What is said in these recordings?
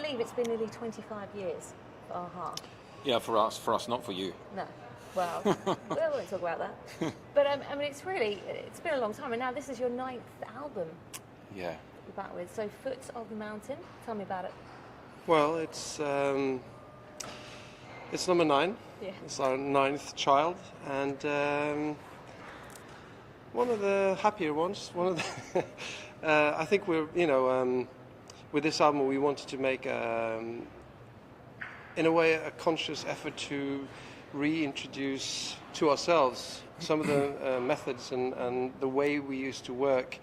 believe it's been nearly 25 years for Aha? Yeah, for us, not for you. No. Well, we won't talk about that. But I mean, it's been a long time, and now this is your 9th album. Yeah. You're back with. So, Foot of the Mountain. Tell me about it. Well, it's number 9. Yeah. It's our 9th child, and one of the happier ones. One of the I think we're, with this album we wanted to make, in a way, a conscious effort to reintroduce to ourselves some of the methods and the way we used to work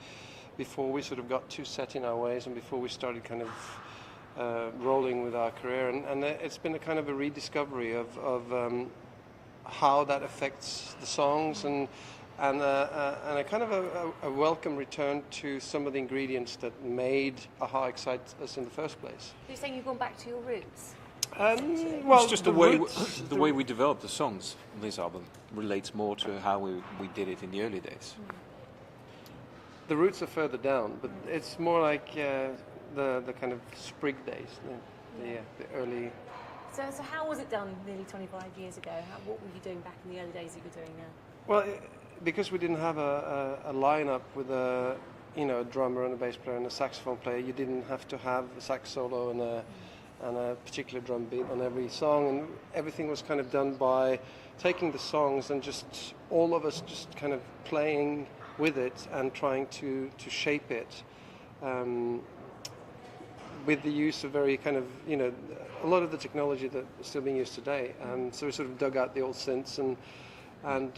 before we sort of got too set in our ways and before we started kind of rolling with our career. And it's been a kind of a rediscovery of how that affects the songs and a kind of a welcome return to some of the ingredients that made Aha excite us in the first place. You're saying you've gone back to your roots? Well, it's just the way we developed the songs on this album relates more to how we did it in the early days. The roots are further down, but it's more like the kind of sprig days, the early. So how was it done nearly 25 years ago? What were you doing back in the early days that you're doing now? Well, because we didn't have a lineup with a drummer and a bass player and a saxophone player, you didn't have to have a sax solo and a particular drum beat on every song, and everything was kind of done by taking the songs and just all of us just kind of playing with it and trying to shape it with the use of very kind of, a lot of the technology that is still being used today. So we sort of dug out the old synths and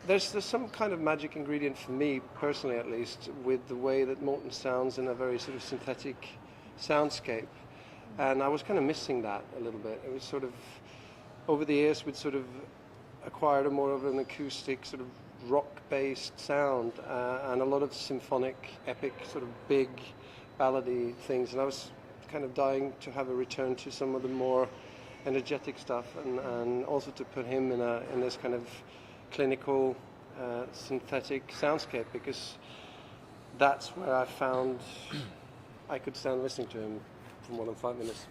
there's some kind of magic ingredient for me, personally at least, with the way that Morten sounds in a very sort of synthetic soundscape. And I was kind of missing that a little bit. It was sort of, over the years, we'd sort of acquired a more of an acoustic sort of rock-based sound and a lot of symphonic, epic, sort of big, ballady things. And I was kind of dying to have a return to some of the more energetic stuff and also to put him in this kind of clinical, synthetic soundscape, because that's where I found I could stand listening to him for more than 5 minutes.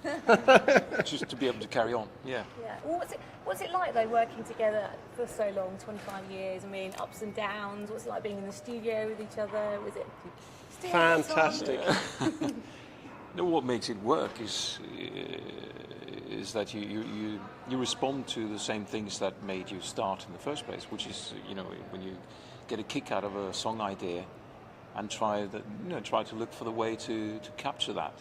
Just to be able to carry on. Yeah. Yeah. Well, what's it like though, working together for so long, 25 years? I mean, ups and downs. What's it like being in the studio with each other? Was it fantastic? No, what makes it work is that you respond to the same things that made you start in the first place, which is when you get a kick out of a song idea and try to look for the way to capture that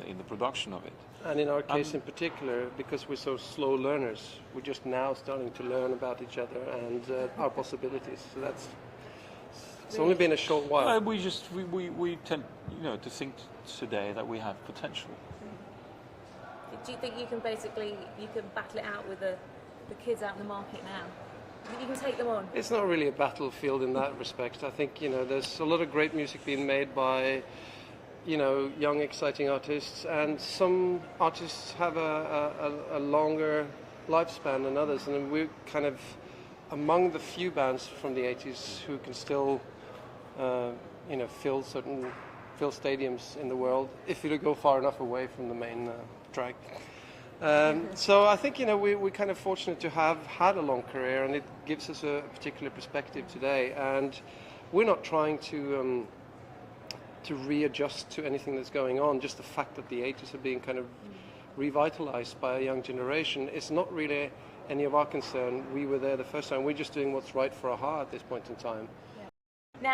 in the production of it. And in our case in particular, because we're so slow learners, we're just now starting to learn about each other and our possibilities. So it's only been a short while. We tend to think today that we have potential. Do you think you can battle it out with the kids out in the market now? You can take them on? It's not really a battlefield in that respect. I think, there's a lot of great music being made by, young, exciting artists, and some artists have a longer lifespan than others, and we're kind of among the few bands from the 80s who can still, fill stadiums in the world if you go far enough away from the main track. So I think we're kind of fortunate to have had a long career, and it gives us a particular perspective today. And we're not trying to readjust to anything that's going on. Just the fact that the 80s are being kind of revitalized by a young generation is not really any of our concern. We were there the first time. We're just doing what's right for Aha at this point in time.